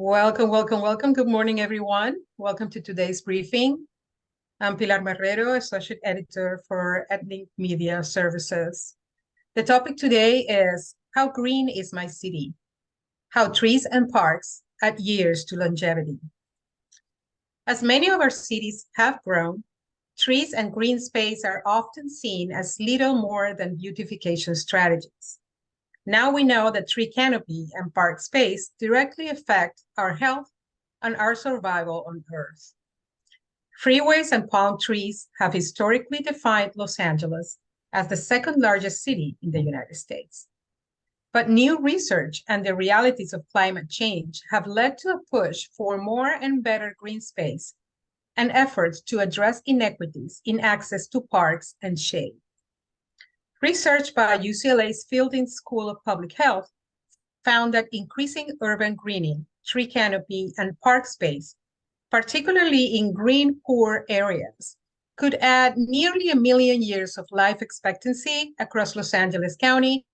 Welcome, welcome, welcome. Good morning, everyone. Welcome to today's briefing. I'm Pilar Marrero, Associate Editor for Ethnic Media Services. The topic today is How Green is My City? How Trees and Parks Add Years to Longevity. As many of our cities have grown, trees and green space are often seen as little more than beautification strategies. Now we know that tree canopy and park space directly affect our health and our survival on Earth. Freeways and palm trees have historically defined Los Angeles as the second largest city in the United States. But new research and the realities of climate change have led to a push for more and better green space and efforts to address inequities in access to parks and shade. Research by UCLA's Fielding School of Public Health found that increasing urban greening, tree canopy, and park space, particularly in green-poor areas, could add nearly 1 million years of life expectancy across Los Angeles County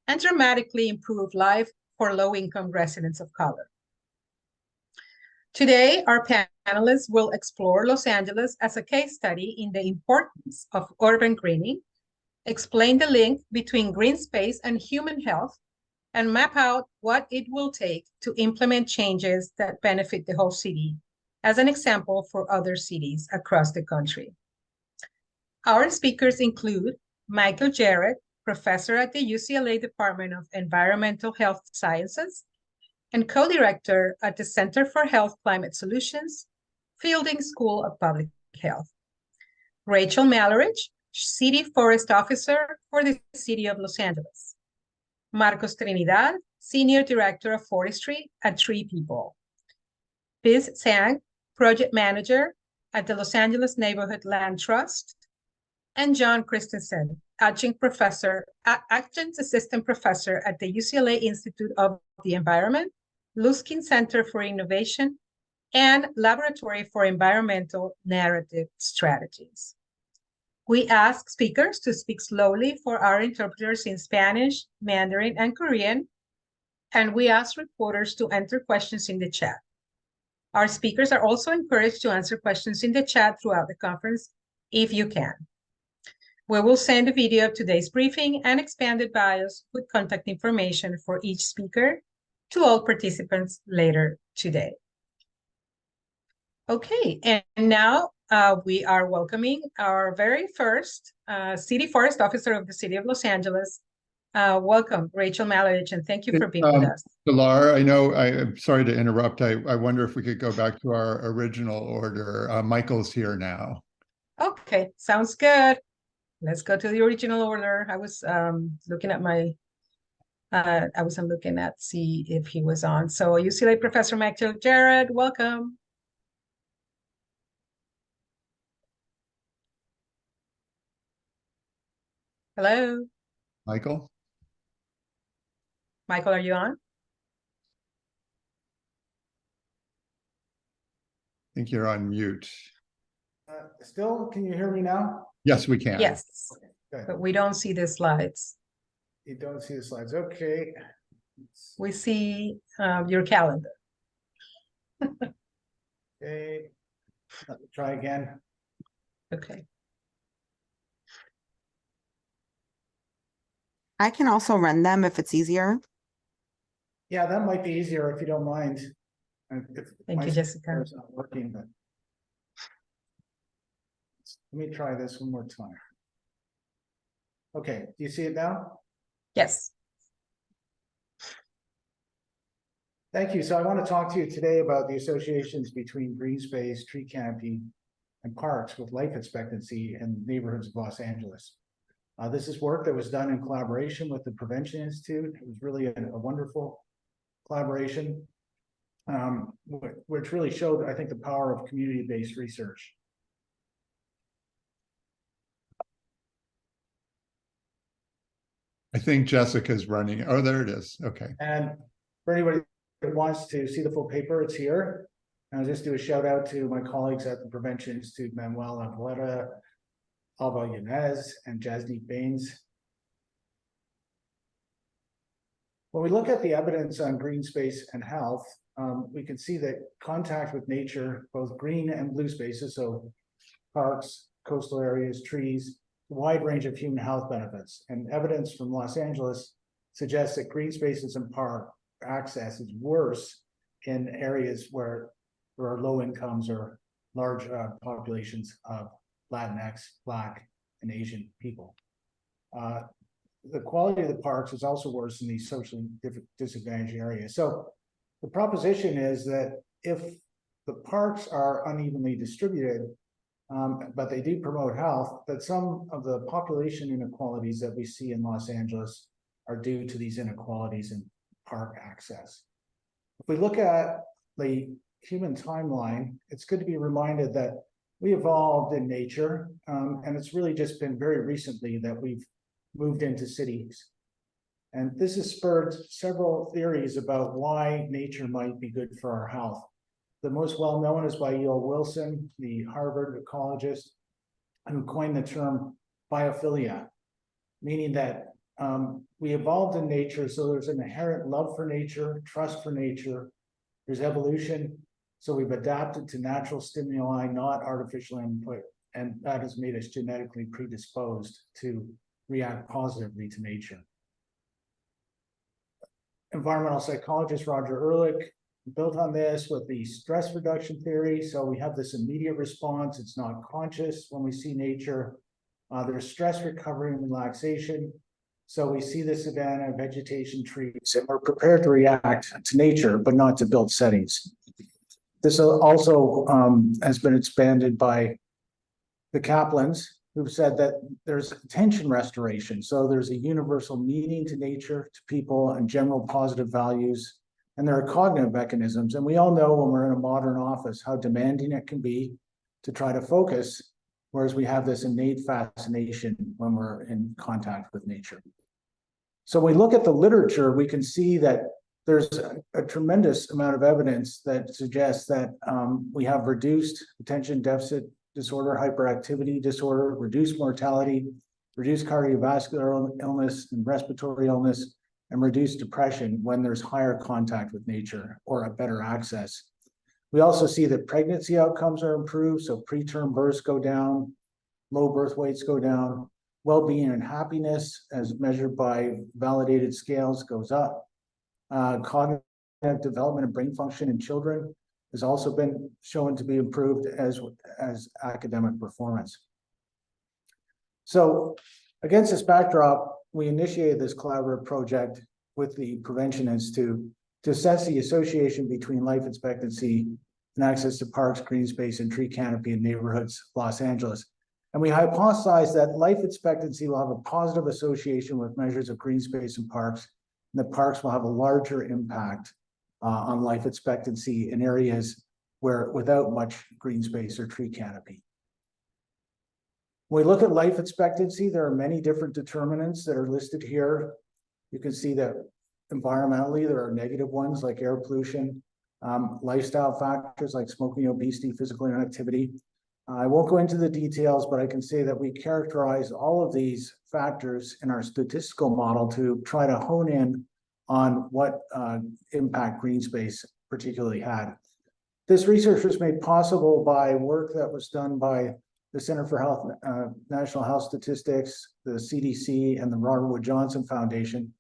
and dramatically improve life for low-income residents of color. Today, our panelists will explore Los Angeles as a case study in the importance of urban greening, explain the link between green space and human health, and map out what it will take to implement changes that benefit the whole city, as an example for other cities across the country. Our speakers include Michael Jerrett, professor at the UCLA Department of Environmental Health Sciences and co-director at the Center for Health Climate Solutions, Fielding School of Public Health. Rachel Malarich, City Forest Officer for the City of Los Angeles. Marcos Trinidad, Senior Director of Forestry at TreePeople. Zhang, Project Manager at the Los Angeles Neighborhood Land Trust. And John Christensen, Adjunct Assistant Professor at the UCLA Institute of the Environment, Luskin Center for Innovation, and Laboratory for Environmental Narrative Strategies. We ask speakers to speak slowly for our interpreters in Spanish, Mandarin, and Korean, and we ask reporters to enter questions in the chat. Our speakers are also encouraged to answer questions in the chat throughout the conference if you can. We will send a video of today's briefing and expanded bios with contact information for each speaker to all participants later today. Okay, and now we are welcoming our very first City Forest Officer of the City of Los Angeles. Welcome, Rachel Malarich, and thank you for being with us. Pilar, I'm sorry to interrupt. I wonder if we could go back to our original order. Michael's here now. Okay, sounds good. Let's go to the original order. I was looking at my, see if he was on. So UCLA Professor Michael Jerrett, welcome. Hello. Michael? Michael, are you on? I think you're on mute. Still, can you hear me now? Yes, we can. Yes, Okay. but we don't see the slides. You don't see the slides. Okay. We see your calendar. Okay. Let me try again. Okay. I can also run them if it's easier. Yeah, that might be easier if you don't mind. Thank you, Jessica. It's not working, but let me try this one more time. Okay, do you see it now? Yes. Thank you. So I want to talk to you today about the associations between green space, tree canopy, and parks with life expectancy in neighborhoods of Los Angeles. This is work that was done in collaboration with the Prevention Institute. It was really a wonderful collaboration, which really showed, I think, the power of community-based research. I think Jessica's running. Oh, there it is. Okay. And for anybody that wants to see the full paper, it's here. And I'll just do a shout out to my colleagues at the Prevention Institute, Manuel Aguilera, Alba Yanez, and Jasdeep Baines. When we look at the evidence on green space and health, we can see that contact with nature, both green and blue spaces, so parks, coastal areas, trees, a wide range of human health benefits. And evidence from Los Angeles suggests that green spaces and park access is worse in areas where there are low incomes or large populations of Latinx, Black, and Asian people. The quality of the parks is also worse in these socially disadvantaged areas. So the proposition is that if the parks are unevenly distributed, but they do promote health, that some of the population inequalities that we see in Los Angeles are due to these inequalities in park access. If we look at the human timeline, it's good to be reminded that we evolved in nature, and it's really just been very recently that we've moved into cities. And this has spurred several theories about why nature might be good for our health. The most well-known is by E.O. Wilson, the Harvard ecologist, who coined the term biophilia, meaning that we evolved in nature, so there's an inherent love for nature, trust for nature, there's evolution, so we've adapted to natural stimuli, not artificial input, and that has made us genetically predisposed to react positively to nature. Environmental psychologist Roger Ehrlich built on this with the stress reduction theory. So we have this immediate response. It's not conscious when we see nature. There's stress recovery and relaxation. So we see the savanna, vegetation, trees, and we're prepared to react to nature, but not to built settings. This also has been expanded by the Kaplans, who've said that there's attention restoration. So there's a universal meaning to nature, to people, and general positive values. And there are cognitive mechanisms. And we all know when we're in a modern office how demanding it can be to try to focus, whereas we have this innate fascination when we're in contact with nature. So when we look at the literature, we can see that there's a tremendous amount of evidence that suggests that we have reduced attention deficit disorder, hyperactivity disorder, reduced mortality, reduced cardiovascular illness and respiratory illness, and reduced depression when there's higher contact with nature or a better access. We also see that pregnancy outcomes are improved, so preterm births go down, low birth weights go down, well-being and happiness as measured by validated scales goes up. Cognitive development and brain function in children has also been shown to be improved as academic performance. So against this backdrop, we initiated this collaborative project with the Prevention Institute to assess the association between life expectancy and access to parks, green space, and tree canopy in neighborhoods of Los Angeles. And we hypothesized that life expectancy will have a positive association with measures of green space and parks, and the parks will have a larger impact on life expectancy in areas where without much green space or tree canopy. When we look at life expectancy, there are many different determinants that are listed here. You can see that environmentally, there are negative ones like air pollution, lifestyle factors like smoking, obesity, physical inactivity. I won't go into the details, but I can say that we characterize all of these factors in our statistical model to try to hone in on what impact green space particularly had. This research was made possible by work that was done by the Center for Health, National Health Statistics, the CDC, and the Robert Wood Johnson Foundation,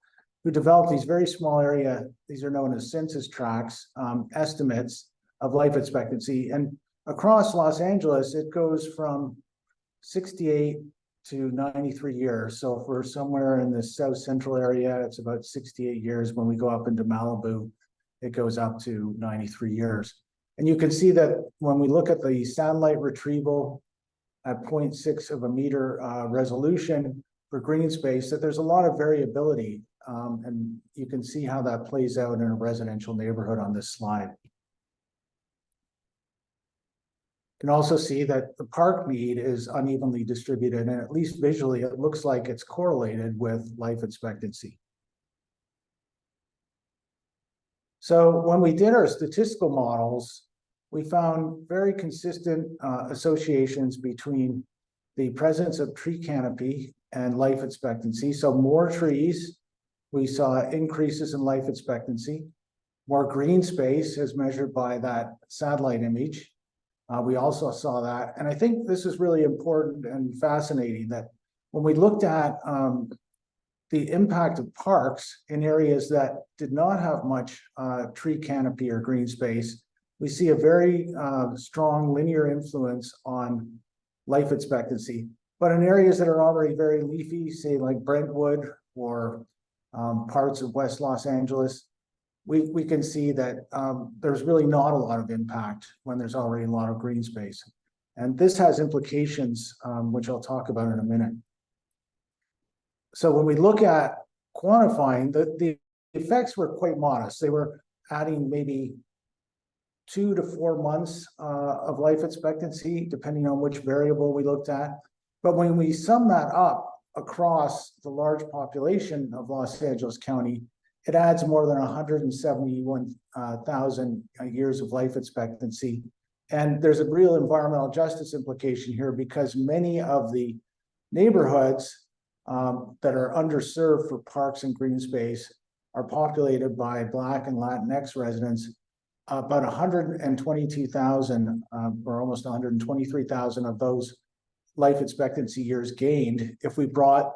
who developed these very small area, these are known as census tracts, estimates of life expectancy. And across Los Angeles, it goes from 68 to 93 years. So if we're somewhere in the South Central area, it's about 68 years. When we go up into Malibu, it goes up to 93 years. And you can see that when we look at the satellite retrieval at 0.6 of a meter resolution for green space, that there's a lot of variability. And you can see how that plays out in a residential neighborhood on this slide. You can also see that the park need is unevenly distributed, and at least visually, it looks like it's correlated with life expectancy. So when we did our statistical models, we found very consistent associations between the presence of tree canopy and life expectancy. So more trees, we saw increases in life expectancy. more green space as measured by that satellite image. We also saw that. And I think this is really important and fascinating that when we looked at the impact of parks in areas that did not have much tree canopy or green space, we see a very strong linear influence on life expectancy. But in areas that are already very leafy, say like Brentwood or parts of West Los Angeles, we can see that there's really not a lot of impact when there's already a lot of green space. And this has implications, which I'll talk about in a minute. So when we look at quantifying, the effects were quite modest. They were adding maybe 2 to 4 months of life expectancy, depending on which variable we looked at. But when we sum that up across the large population of Los Angeles County, it adds more than 171,000 years of life expectancy. And there's a real environmental justice implication here because many of the neighborhoods that are underserved for parks and green space are populated by Black and Latinx residents. About 122,000 or almost 123,000 of those life expectancy years gained if we brought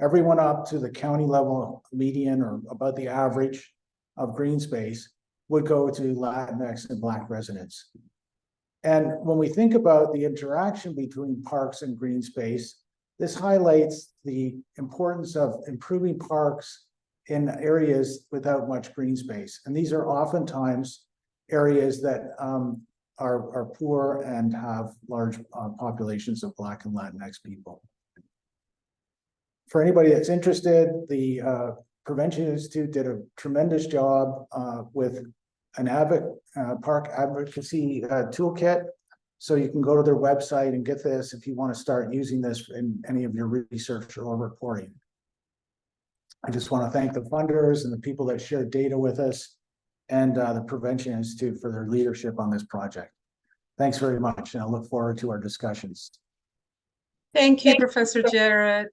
everyone up to the county level median or about the average of green space would go to Latinx and Black residents. And when we think about the interaction between parks and green space, this highlights the importance of improving parks in areas without much green space. And these are oftentimes areas that are poor and have large populations of Black and Latinx people. For anybody that's interested, the Prevention Institute did a tremendous job with an park advocacy toolkit. So you can go to their website and get this if you want to start using this in any of your research or reporting. I just want to thank the funders and the people that shared data with us and the Prevention Institute for their leadership on this project. Thanks very much, and I look forward to our discussions. Thank you, Professor Jerrett.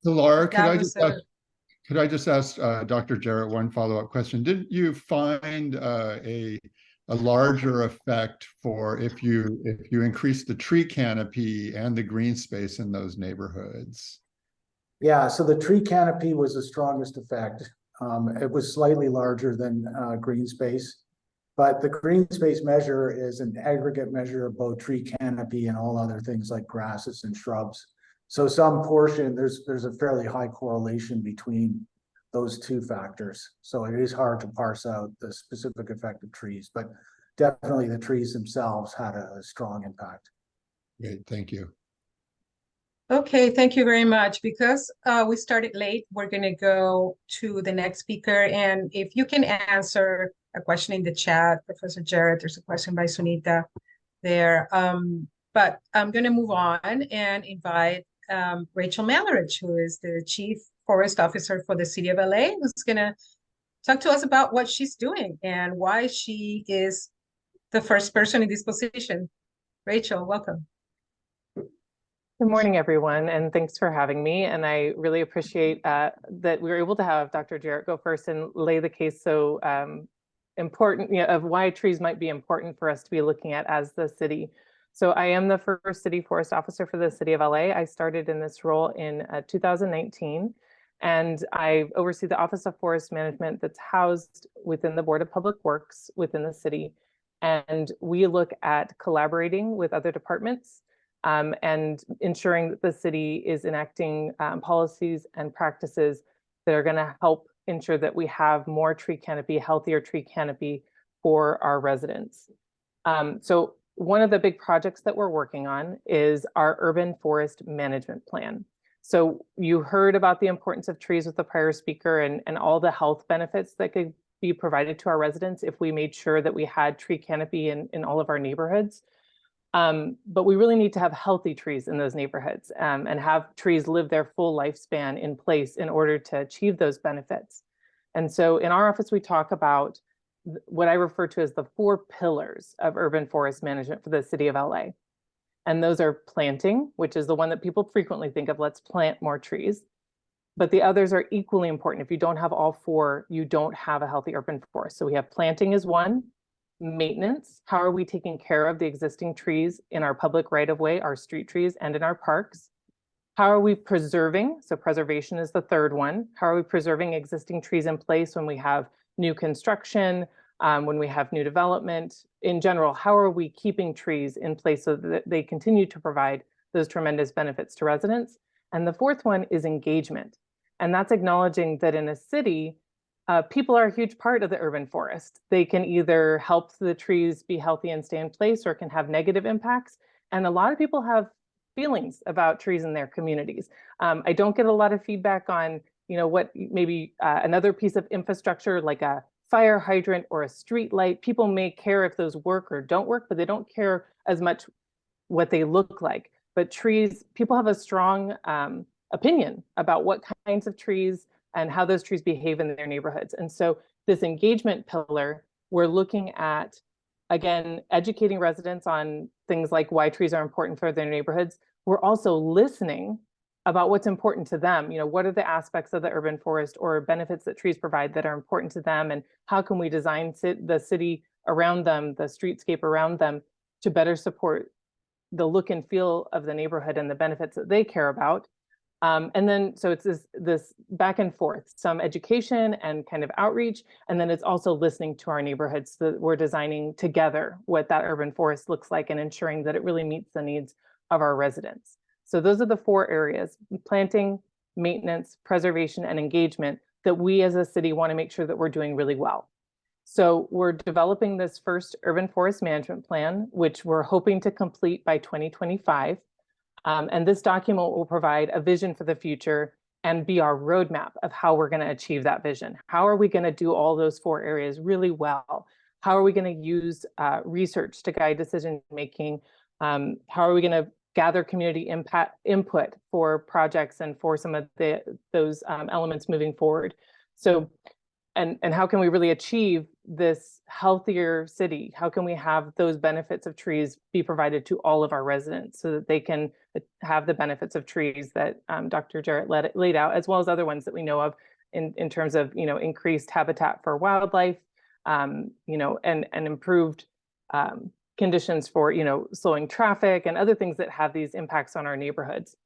So Laura, could That I just ask Dr. Jerrett one follow-up question? Didn't you find a larger effect for if you increase the tree canopy and the green space in those neighborhoods? Yeah, so the tree canopy was the strongest effect. It was slightly larger than green space, but the green space measure is an aggregate measure of both tree canopy and all other things like grasses and shrubs. So some portion, there's a fairly high correlation between those two factors. So it is hard to parse out the specific effect of trees, but definitely the trees themselves had a strong impact. Great, thank you. Okay, thank you very much. Because we started late, we're going to go to the next speaker. And if you can answer a question in the chat, Professor Jerrett, there's a question by Sunita there. But I'm going to move on and invite Rachel Malarich, who is the Chief Forest Officer for the City of LA, who's going to talk to us about what she's doing and why she is the first person in this position. Rachel, welcome. Good morning, everyone, and thanks for having me. And I really appreciate that we were able to have Dr. Jerrett go first and lay the case so important, of why trees might be important for us to be looking at as the city. So I am the first city forest officer for the city of LA. I started in this role in 2019, and I oversee the Office of Forest Management that's housed within the Board of Public Works within the city. And we look at collaborating with other departments and ensuring that the city is enacting policies and practices that are going to help ensure that we have more tree canopy, healthier tree canopy for our residents. So one of the big projects that we're working on is our urban forest management plan. So you heard about the importance of trees with the prior speaker and all the health benefits that could be provided to our residents if we made sure that we had tree canopy in all of our neighborhoods. But we really need to have healthy trees in those neighborhoods and have trees live their full lifespan in place in order to achieve those benefits. And so in our office, we talk about what I refer to as the 4 pillars of urban forest management for the city of LA. And those are planting, which is the one that people frequently think of, let's plant more trees. but the others are equally important. If you don't have all four, you don't have a healthy urban forest. So we have planting is one, maintenance. How are we taking care of the existing trees in our public right-of-way, our street trees, and in our parks? How are we preserving? So preservation is the third one. How are we preserving existing trees in place when we have new construction, when we have new development? In general, how are we keeping trees in place so that they continue to provide those tremendous benefits to residents? And the fourth one is engagement. And that's acknowledging that in a city, people are a huge part of the urban forest. They can either help the trees be healthy and stay in place, or can have negative impacts. And a lot of people have feelings about trees in their communities. I don't get a lot of feedback on, what maybe another piece of infrastructure like a fire hydrant or a street light. People may care if those work or don't work, but they don't care as much what they look like. But trees, people have a strong opinion about what kinds of trees and how those trees behave in their neighborhoods. And so this engagement pillar, we're looking at, again, educating residents on things like why trees are important for their neighborhoods. We're also listening about what's important to them. What are the aspects of the urban forest or benefits that trees provide that are important to them, and how can we design the city around them, the streetscape around them, to better support the look and feel of the neighborhood and the benefits that they care about. And then, so it's this back and forth, some education and kind of outreach, and then it's also listening to our neighborhoods so that we're designing together what that urban forest looks like and ensuring that it really meets the needs of our residents. So those are the four areas: planting, maintenance, preservation, and engagement, that we as a city want to make sure that we're doing really well. So we're developing this first urban forest management plan, which we're hoping to complete by 2025. And this document will provide a vision for the future and be our roadmap of how we're going to achieve that vision. How are we going to do all those four areas really well? How are we going to use research to guide decision making? How are we going to gather community input for projects and for some of those elements moving forward? So, and how can we really achieve this healthier city? How can we have those benefits of trees be provided to all of our residents so that they can have the benefits of trees that Dr. Jerrett laid out, as well as other ones that we know of in terms of, increased habitat for wildlife, and improved conditions for, slowing traffic and other things that have these impacts on our neighborhoods.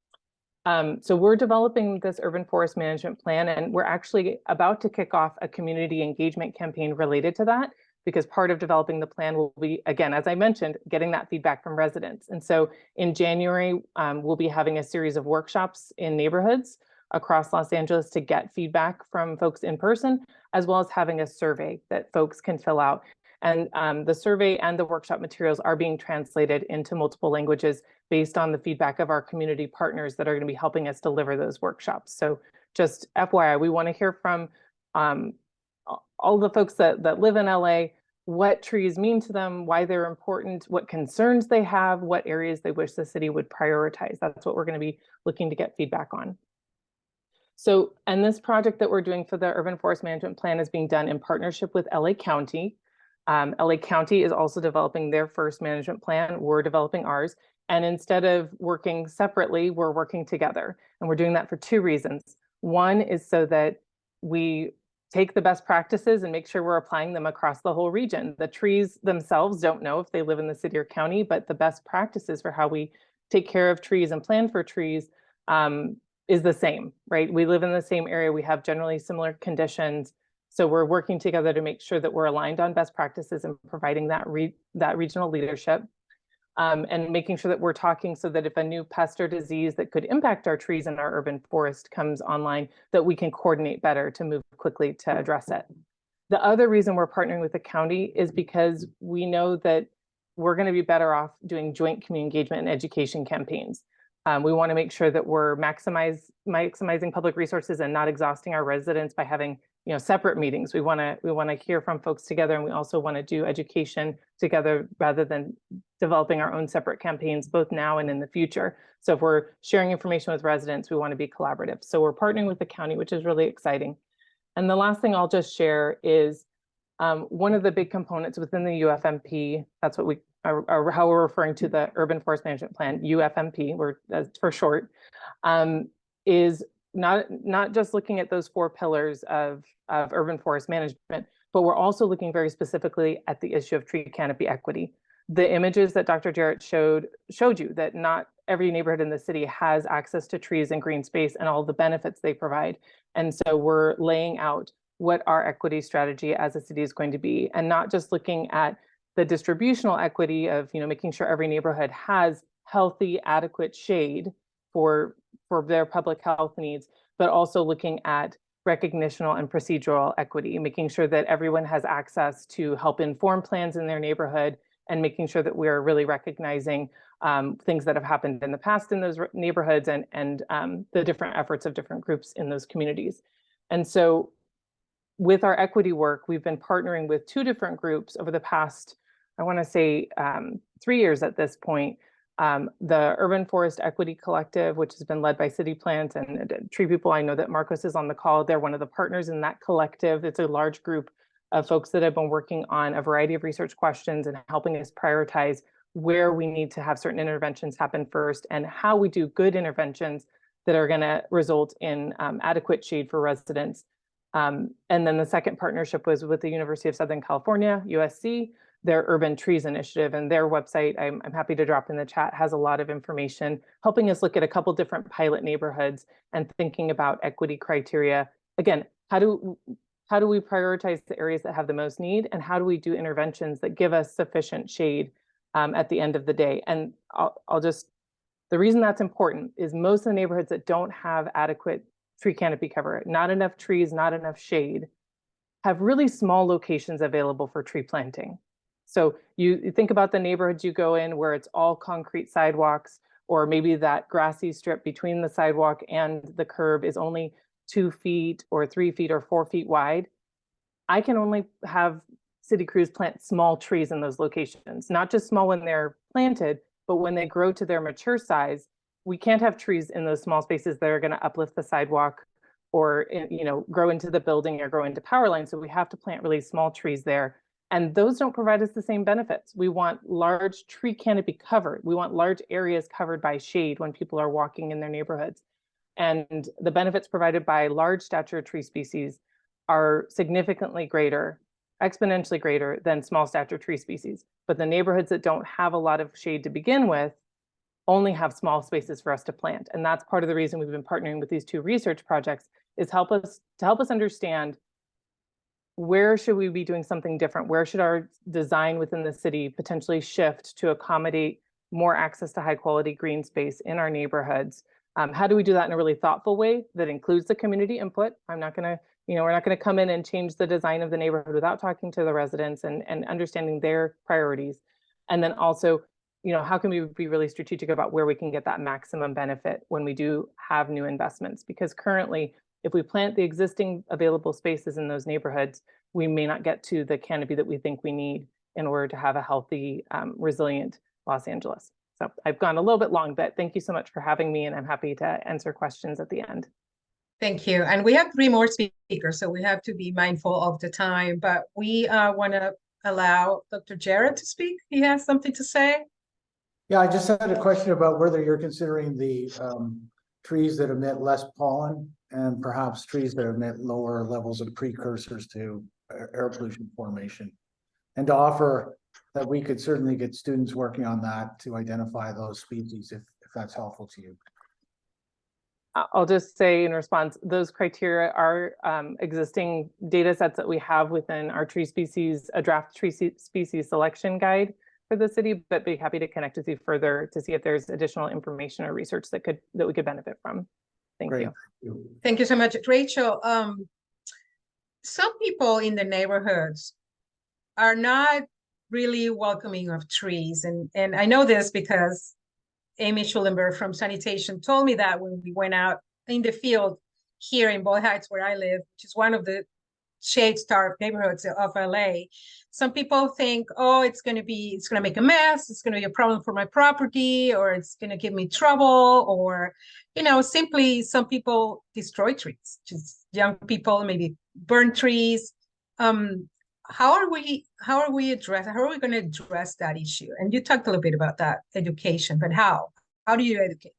So we're developing this urban forest management plan, and we're actually about to kick off a community engagement campaign related to that, because part of developing the plan will be, again, as I mentioned, getting that feedback from residents. And so in January, we'll be having a series of workshops in neighborhoods across Los Angeles to get feedback from folks in person, as well as having a survey that folks can fill out. And the survey and the workshop materials are being translated into multiple languages based on the feedback of our community partners that are going to be helping us deliver those workshops. So just FYI, we want to hear from all the folks that live in LA, what trees mean to them, why they're important, what concerns they have, what areas they wish the city would prioritize. That's what we're going to be looking to get feedback on. So, and this project that we're doing for the Urban Forest Management Plan is being done in partnership with LA County. LA County is also developing their first management plan. We're developing ours. And instead of working separately, we're working together. And we're doing that for two reasons. One is so that we take the best practices and make sure we're applying them across the whole region. The trees themselves don't know if they live in the city or county, but the best practices for how we take care of trees and plan for trees is the same, right? We live in the same area. We have generally similar conditions. So we're working together to make sure that we're aligned on best practices and providing that regional leadership, and making sure that we're talking so that if a new pest or disease that could impact our trees in our urban forest comes online, that we can coordinate better to move quickly to address it. The other reason we're partnering with the county is because we know that we're going to be better off doing joint community engagement and education campaigns. We want to make sure that we're maximizing public resources and not exhausting our residents by having separate meetings. We want to hear from folks together, and we also want to do education together rather than developing our own separate campaigns, both now and in the future. So if we're sharing information with residents, we want to be collaborative. So we're partnering with the county, which is really exciting. And the last thing I'll just share is one of the big components within the UFMP, that's what we are how we're referring to the Urban Forest Management Plan, UFMP, that's for short, is not just looking at those 4 pillars of urban forest management, but we're also looking very specifically at the issue of tree canopy equity. The images that Dr. Jerrett showed you that not every neighborhood in the city has access to trees and green space and all the benefits they provide. And so we're laying out what our equity strategy as a city is going to be, and not just looking at the distributional equity of, making sure every neighborhood has healthy, adequate shade for their public health needs, but also looking at recognitional and procedural equity, making sure that everyone has access to help inform plans in their neighborhood, and making sure that we're really recognizing things that have happened in the past in those neighborhoods, and the different efforts of different groups in those communities. And so with our equity work, we've been partnering with 2 different groups over the past, I want to say 3 years at this point. The Urban Forest Equity Collective, which has been led by City Plant and TreePeople. I know that Marcos is on the call. They're one of the partners in that collective. It's a large group of folks that have been working on a variety of research questions and helping us prioritize where we need to have certain interventions happen first, and how we do good interventions that are going to result in adequate shade for residents. And then the second partnership was with the University of Southern California, USC, their Urban Trees Initiative, and their website, I'm happy to drop in the chat, has a lot of information helping us look at a couple different pilot neighborhoods and thinking about equity criteria. Again, how do we prioritize the areas that have the most need, and how do we do interventions that give us sufficient shade at the end of the day? And the reason that's important is most of the neighborhoods that don't have adequate tree canopy cover, not enough trees, not enough shade, have really small locations available for tree planting. So you think about the neighborhoods you go in where it's all concrete sidewalks, or maybe that grassy strip between the sidewalk and the curb is only 2 feet or 3 feet or 4 feet wide. I can only have city crews plant small trees in those locations, not just small when they're planted, but when they grow to their mature size. We can't have trees in those small spaces that are going to uplift the sidewalk or grow into the building or grow into power lines. So we have to plant really small trees there. And those don't provide us the same benefits. We want large tree canopy covered. We want large areas covered by shade when people are walking in their neighborhoods. And the benefits provided by large stature tree species are significantly greater, exponentially greater than small stature tree species. But the neighborhoods that don't have a lot of shade to begin with only have small spaces for us to plant. And that's part of the reason we've been partnering with these 2 research projects, is to help us understand, where should we be doing something different? Where should our design within the city potentially shift to accommodate more access to high quality green space in our neighborhoods? How do we do that in a really thoughtful way that includes the community input? I'm not going to, we're not going to come in and change the design of the neighborhood without talking to the residents and understanding their priorities. And then also, how can we be really strategic about where we can get that maximum benefit when we do have new investments? Because currently, if we plant the existing available spaces in those neighborhoods, we may not get to the canopy that we think we need in order to have a healthy, resilient Los Angeles. So I've gone a little bit long, but thank you so much for having me, and I'm happy to answer questions at the end. Thank you. And we have 3 more speakers, so we have to be mindful of the time, but we want to allow Dr. Jerrett to speak. He has something to say. Yeah, I just had a question about whether you're considering the trees that emit less pollen, and perhaps trees that emit lower levels of precursors to air pollution formation, and to offer that we could certainly get students working on that to identify those species if that's helpful to you. I'll just say in response, those criteria are existing data sets that we have within our tree species, a draft tree species selection guide for the city, but be happy to connect with you further to see if there's additional information or research that we could benefit from. Thank you. Thank you so much, Rachel. Some people in the neighborhoods are not really welcoming of trees, and I know this because Amy Schulenberg from sanitation told me that when we went out in the field here in Boyle Heights, where I live, which is one of the shade-starved neighborhoods of LA. Some people think, oh, it's going to make a mess. It's going to be a problem for my property, or it's going to give me trouble, or, simply some people destroy trees, just young people, maybe burn trees. How are we going to address that issue? And you talked a little bit about that education, but how do you educate?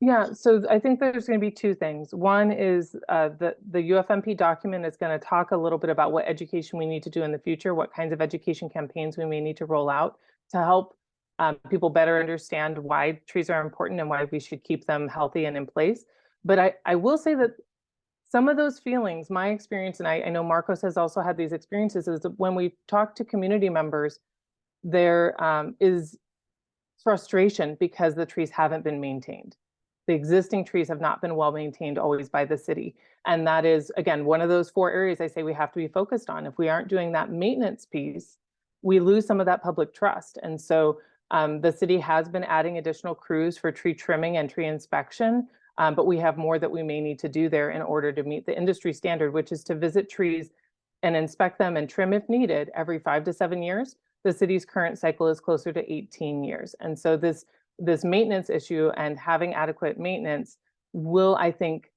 Yeah, so I think there's going to be two things. One is the UFMP document is going to talk a little bit about what education we need to do in the future, what kinds of education campaigns we may need to roll out to help people better understand why trees are important and why we should keep them healthy and in place. But I will say that some of those feelings, my experience, and I know Marcos has also had these experiences, is that when we talk to community members, there is frustration because the trees haven't been maintained. The existing trees have not been well maintained always by the city. And that is, again, one of those 4 areas I say we have to be focused on. If we aren't doing that maintenance piece, we lose some of that public trust. And so the city has been adding additional crews for tree trimming and tree inspection, but we have more that we may need to do there in order to meet the industry standard, which is to visit trees and inspect them and trim if needed every 5 to 7 years. The city's current cycle is closer to 18 years. And so this maintenance issue and having adequate maintenance will, I think,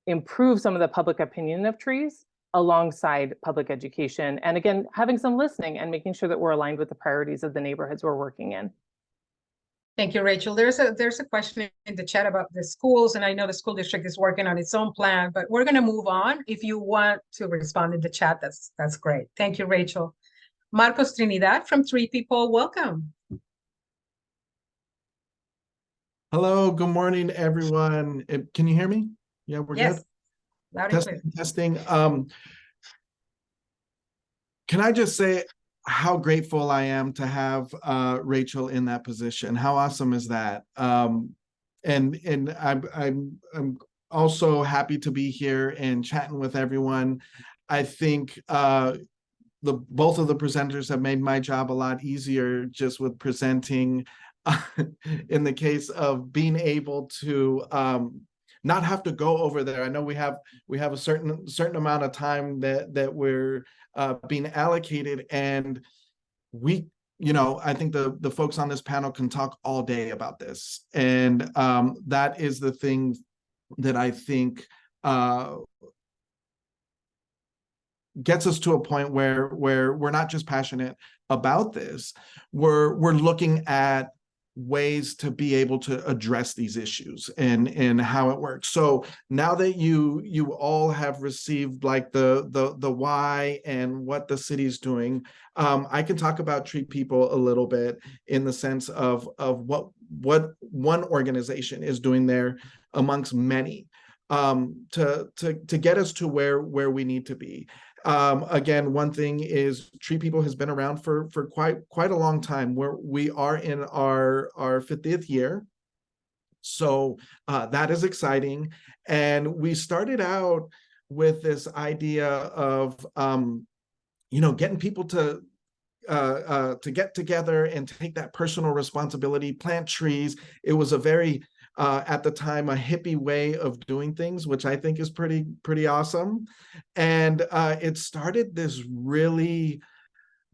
improve some of the public opinion of trees alongside public education. And again, having some listening and making sure that we're aligned with the priorities of the neighborhoods we're working in. Thank you, Rachel. There's a question in the chat about the schools, and I know the school district is working on its own plan, but we're going to move on. If you want to respond in the chat, that's great. Thank you, Rachel. Marcos Trinidad from TreePeople, welcome. Hello, good morning, everyone. Can you hear me? Yeah, we're Yes. good. Loud and clear. Testing. Can I just say how grateful I am to have Rachel in that position? How awesome is that? And I'm also happy to be here and chatting with everyone. I think both of the presenters have made my job a lot easier just with presenting. In the case of being able to not have to go over there. I know we have a certain amount of time that we're being allocated, and we, I think the folks on this panel can talk all day about this, and that is the thing that I think gets us to a point where we're not just passionate about this, we're looking at ways to be able to address these issues and how it works. So now that you all have received like the why and what the city's doing, I can talk about TreePeople a little bit in the sense of what one organization is doing there amongst many to get us to where we need to be. Again, one thing is TreePeople has been around for quite a long time. We are in our 50th year. So that is exciting. And we started out with this idea of, getting people to get together and take that personal responsibility, plant trees. It was a very at the time a hippie way of doing things, which I think is pretty awesome. And it started this really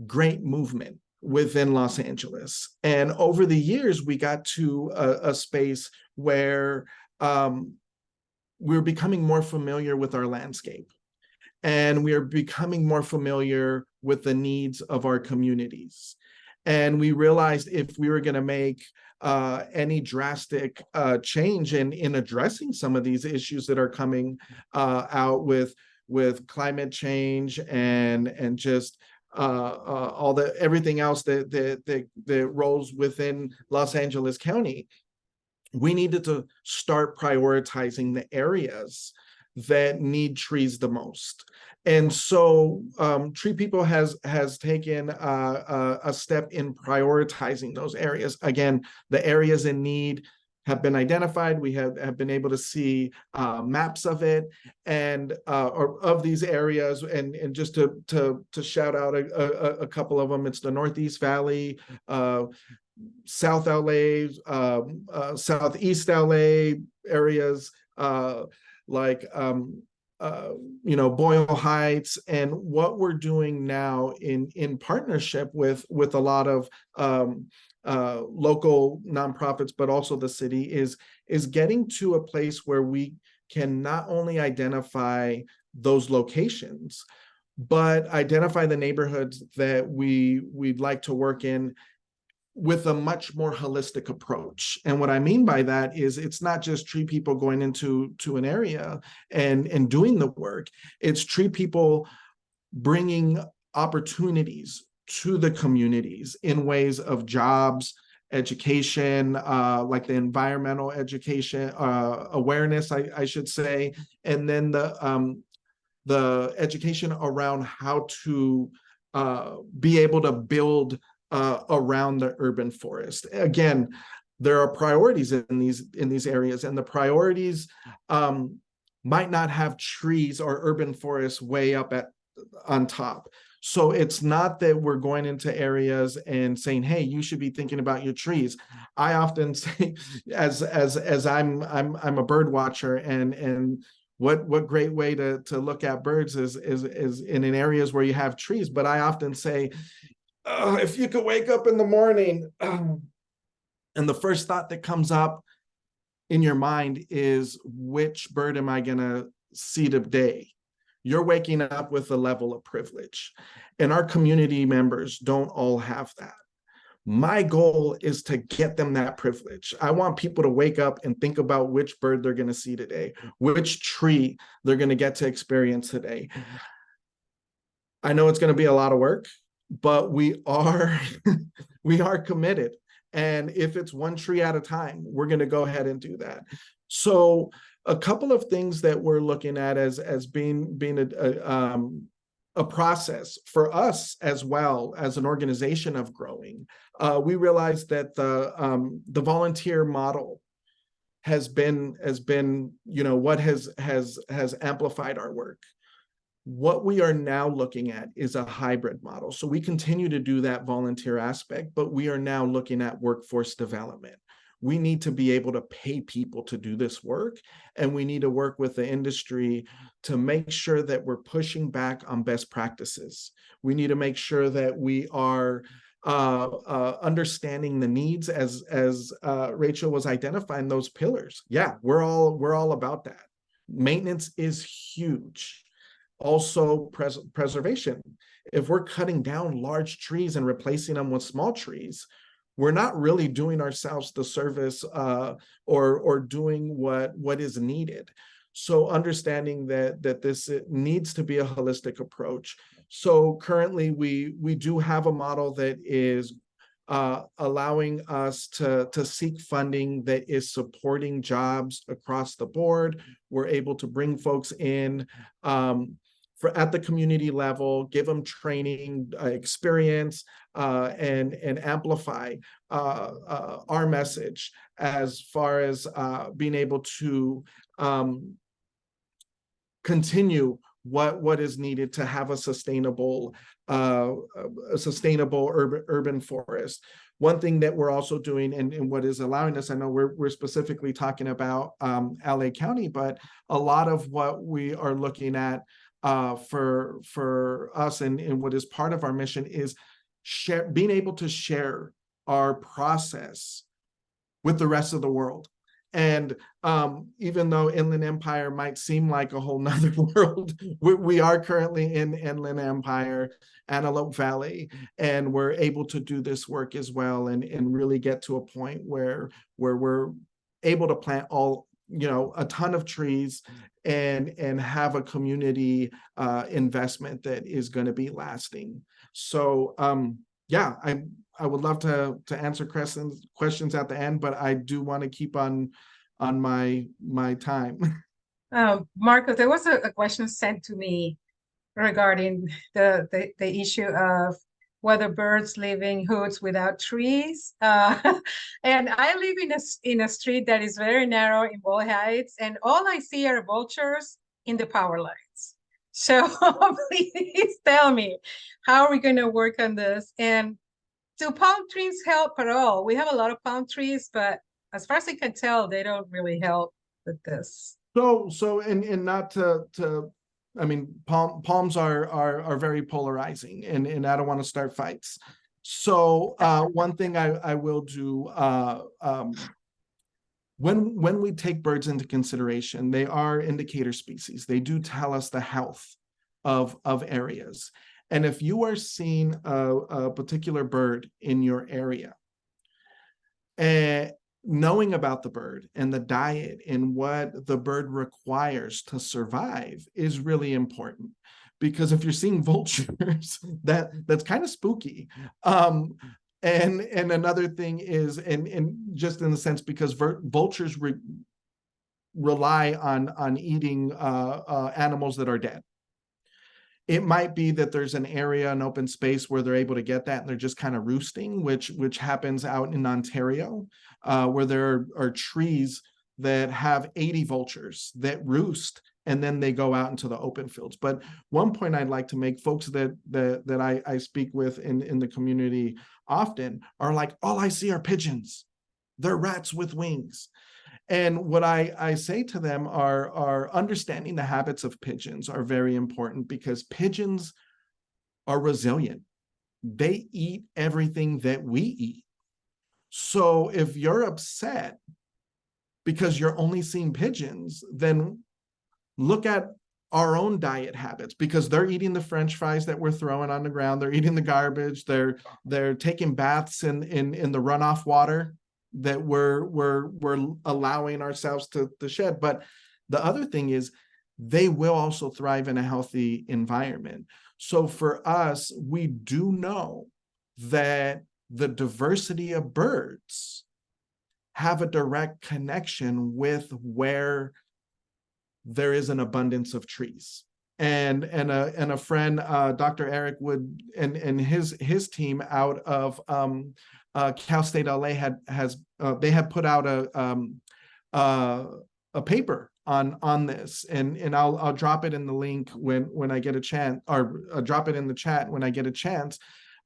great movement within Los Angeles. And over the years, we got to a space where we're becoming more familiar with our landscape. And we are becoming more familiar with the needs of our communities. And we realized if we were going to make any drastic change in addressing some of these issues that are coming out with climate change and just everything else that rolls within Los Angeles County, we needed to start prioritizing the areas that need trees the most. And so TreePeople has taken a step in prioritizing those areas. Again, the areas in need have been identified. We have been able to see maps of it and or of these areas. And just to shout out a couple of them, it's the Northeast Valley, South LA, Southeast LA areas, Boyle Heights. And what we're doing now in partnership with a lot of local nonprofits, but also the city, is getting to a place where we can not only identify those locations, but identify the neighborhoods that we'd like to work in with a much more holistic approach. And what I mean by that is it's not just tree people going into an area and doing the work. It's tree people bringing opportunities to the communities in ways of jobs, education, like the environmental education, awareness, I should say, and then the education around how to be able to build around the urban forest. Again, there are priorities in these areas, and the priorities might not have trees or urban forests way up on top. So it's not that we're going into areas and saying, hey, you should be thinking about your trees. I often say, as I'm a bird watcher, and what great way to look at birds is in areas where you have trees. But I often say, if you could wake up in the morning and the first thought that comes up in your mind is, which bird am I gonna see today? You're waking up with a level of privilege, and our community members don't all have that. My goal is to get them that privilege. I want people to wake up and think about which bird they're going to see today, which tree they're going to get to experience today. I know it's going to be a lot of work, but we are committed. And if it's one tree at a time, we're going to go ahead and do that. So a couple of things that we're looking at as being a process for us as well as an organization of growing. We realized that the volunteer model has been what has amplified our work. What we are now looking at is a hybrid model. So we continue to do that volunteer aspect, but we are now looking at workforce development. We need to be able to pay people to do this work, and we need to work with the industry to make sure that we're pushing back on best practices. We need to make sure that we are understanding the needs as Rachel was identifying those pillars. Yeah, we're all about that. Maintenance is huge. Also, preservation. If we're cutting down large trees and replacing them with small trees, we're not really doing ourselves the service or doing what is needed. So understanding that this needs to be a holistic approach. So currently we do have a model that is allowing us to seek funding that is supporting jobs across the board. We're able to bring folks in at the community level, give them training, experience, and amplify our message as far as being able to continue what is needed to have a sustainable urban forest. One thing that we're also doing, and what is allowing us, I know we're specifically talking about LA County, but a lot of what we are looking at for us and what is part of our mission is being able to share our process with the rest of the world. And even though Inland Empire might seem like a whole nother world, we are currently in Inland Empire, Antelope Valley, and we're able to do this work as well and really get to a point where we're able to plant a ton of trees and have a community investment that is going to be lasting. So yeah, I would love to answer questions at the end, but I do want to keep on my time. Marcos, there was a question sent to me regarding the issue of whether birds live in hoods without trees. And I live in a street that is very narrow in Boyle Heights, and all I see are vultures in the power lines. So please tell me, how are we going to work on this? And do palm trees help at all? We have a lot of palm trees, but as far as I can tell, they don't really help with this. So and not to I mean, palms are very polarizing, and I don't want to start fights. So one thing I will do when we take birds into consideration, they are indicator species. They do tell us the health of areas. And if you are seeing a particular bird in your area And knowing about the bird and the diet and what the bird requires to survive is really important. Because if you're seeing vultures, that's kind of spooky. And another thing is, and just in the sense, because vultures rely on eating animals that are dead. It might be that there's an area, an open space where they're able to get that, and they're just kind of roosting, which happens out in Ontario, where there are trees that have 80 vultures that roost, and then they go out into the open fields. But one point I'd like to make, folks that I speak with in the community often are like, all I see are pigeons. They're rats with wings. And what I say to them are understanding the habits of pigeons are very important, because pigeons are resilient. They eat everything that we eat. So if you're upset because you're only seeing pigeons, then look at our own diet habits, because they're eating the French fries that we're throwing on the ground. They're eating the garbage. They're taking baths in the runoff water that we're allowing ourselves to shed. But the other thing is, they will also thrive in a healthy environment. So for us, we do know that the diversity of birds have a direct connection with where there is an abundance of trees. And a friend, Dr. Eric Wood, and his team out of Cal State LA they have put out a paper on this, and I'll drop it in the link when I get a chance, or I'll drop it in the chat when I get a chance.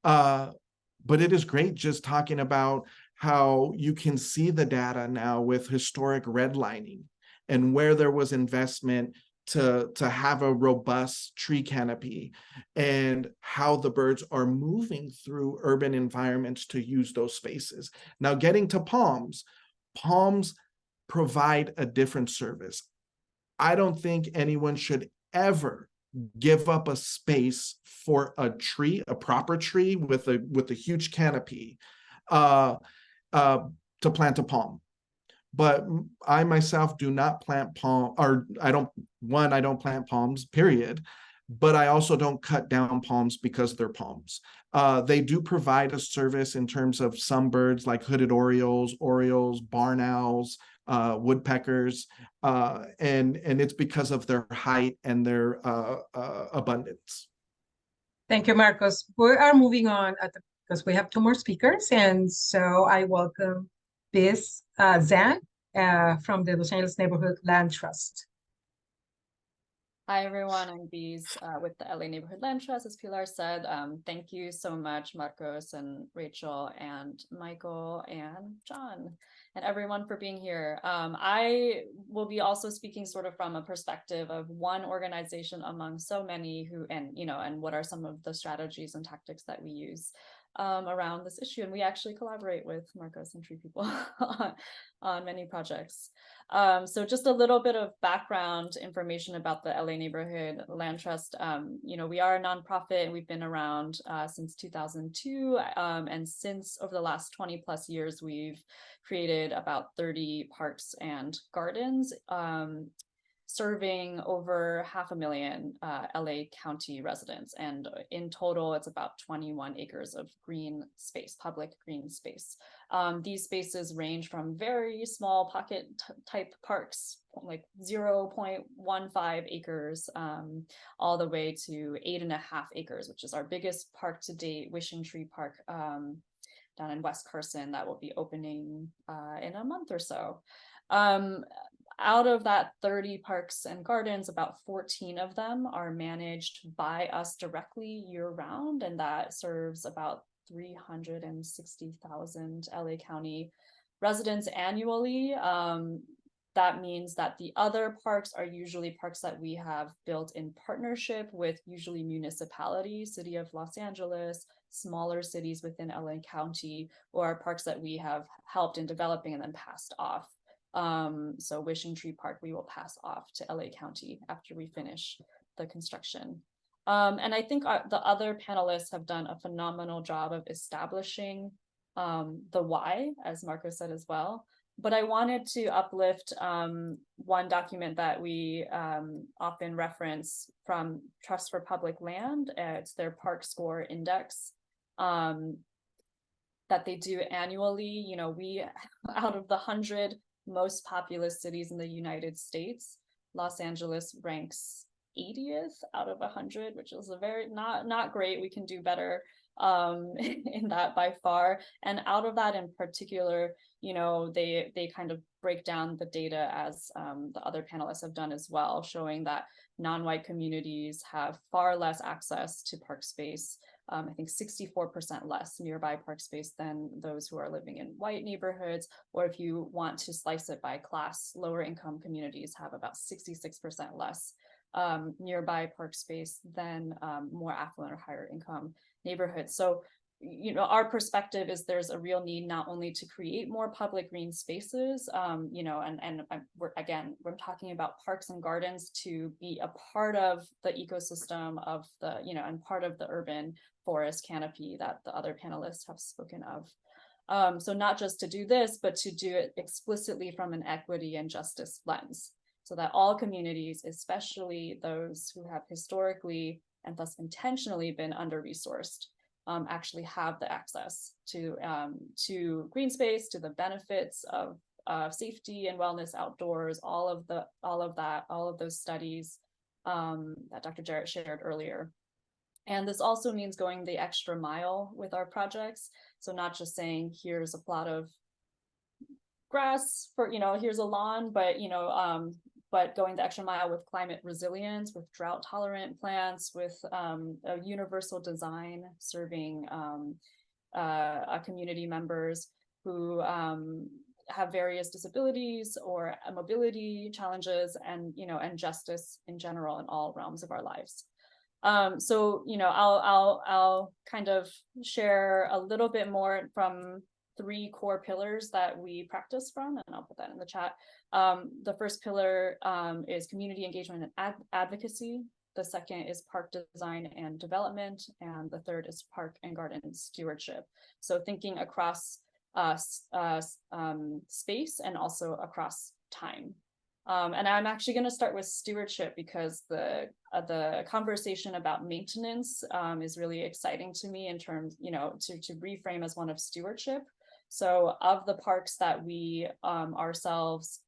But it is great just talking about how you can see the data now with historic redlining, and where there was investment to have a robust tree canopy, and how the birds are moving through urban environments to use those spaces. Now, getting to palms provide a different service. I don't think anyone should ever give up a space for a tree, a proper tree with a huge canopy, to plant a palm. But I myself do not plant palm, or I don't plant palms, period. But I also don't cut down palms because they're palms. They do provide a service in terms of some birds like hooded orioles, barn owls, woodpeckers, and it's because of their height and their abundance. Thank you, Marcos. We are moving on because we have two more speakers, and so I welcome Zhang from the Los Angeles Neighborhood Land Trust. Hi, everyone. I'm Bees with the LA Neighborhood Land Trust, as Pilar said. Thank you so much, Marcos and Rachel and Michael and John and everyone for being here. I will be also speaking sort of from a perspective of one organization among so many and what are some of the strategies and tactics that we use around this issue. And we actually collaborate with Marcos and TreePeople on many projects. So just a little bit of background information about the LA Neighborhood Land Trust. We are a nonprofit, and we've been around since 2002. And since over the last 20 plus years, we've created about 30 parks and gardens, serving over 500,000 LA County residents. And in total, it's about 21 acres of green space, public green space. These spaces range from very small pocket type parks, like 0.15 acres, all the way to 8.5 acres, which is our biggest park to date, Wishing Tree Park, down in West Carson, that will be opening in a month or so. Out of that 30 parks and gardens, about 14 of them are managed by us directly year-round, and that serves about 360,000 LA County residents annually. That means that the other parks are usually parks that we have built in partnership with usually municipalities, City of Los Angeles, smaller cities within LA County, or parks that we have helped in developing and then passed off. So Wishing Tree Park, we will pass off to LA County after we finish the construction. And I think the other panelists have done a phenomenal job of establishing the why, as Marco said as well. But I wanted to uplift one document that we often reference from Trust for Public Land. It's their Park Score Index that they do annually. You know, we, out of the 100 most populous cities in the United States, Los Angeles ranks 80th out of 100, which is a very not great. We can do better in that by far. And out of that in particular, you know, they kind of break down the data, as the other panelists have done as well, showing that non-white communities have far less access to park space. I think 64% less nearby park space than those who are living in white neighborhoods. Or if you want to slice it by class, lower income communities have about 66% less nearby park space than more affluent or higher income neighborhoods. So, you know, our perspective is there's a real need not only to create more public green spaces, you know, and we're talking about parks and gardens to be a part of the ecosystem of the, you know, and part of the urban forest canopy that the other panelists have spoken of. So not just to do this, but to do it explicitly from an equity and justice lens, so that all communities, especially those who have historically and thus intentionally been under-resourced, actually have the access to green space, to the benefits of safety and wellness outdoors, all of those studies that Dr. Jerrett shared earlier. And this also means going the extra mile with our projects. So not just saying, here's a plot of grass for, you know, here's a lawn, but, you know, but going the extra mile with climate resilience, with drought tolerant plants, with a universal design serving community members who have various disabilities or mobility challenges, and, you know, and justice in general in all realms of our lives. So, you know, I'll kind of share a little bit more from 3 core pillars that we practice from, and I'll put that in the chat. The first pillar is community engagement and advocacy. The second is park design and development. And the third is park and garden stewardship. So thinking across space and also across time. And I'm actually going to start with stewardship because the conversation about maintenance is really exciting to me in terms, you know, to reframe as one of stewardship. So of the parks that we ourselves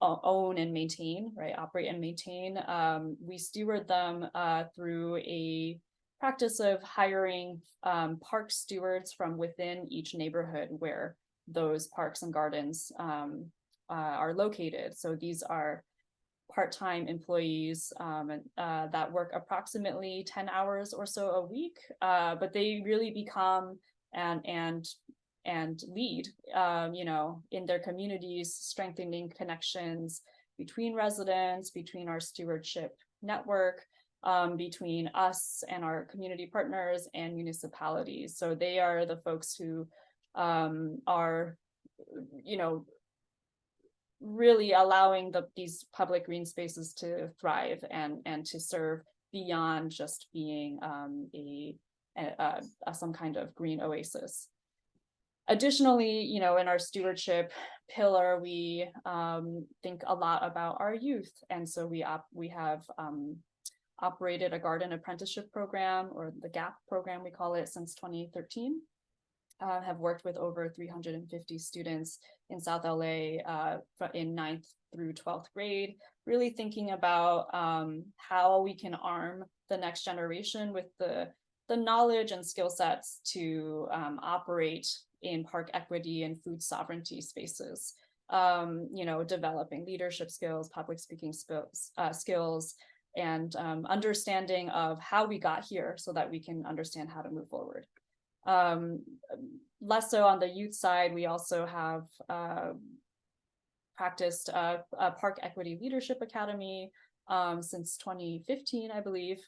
own and maintain, right, operate and maintain, we steward them through a practice of hiring park stewards from within each neighborhood where those parks and gardens are located. So these are part-time employees that work approximately 10 hours or so a week, but they really become and lead, you know, in their communities, strengthening connections between residents, between our stewardship network, between us and our community partners and municipalities. So they are the folks who are, you know, really allowing these public green spaces to thrive and to serve beyond just being some kind of green oasis. Additionally, you know, in our stewardship pillar, we think a lot about our youth. And so we have operated a garden apprenticeship program, or the GAP program, we call it, since 2013. Have worked with over 350 students in South LA in 9th through 12th grade, really thinking about how we can arm the next generation with the knowledge and skill sets to operate in park equity and food sovereignty spaces, you know, developing leadership skills, public speaking skills, and understanding of how we got here so that we can understand how to move forward. Less so on the youth side, we also have practiced a Park Equity Leadership Academy since 2015, I believe,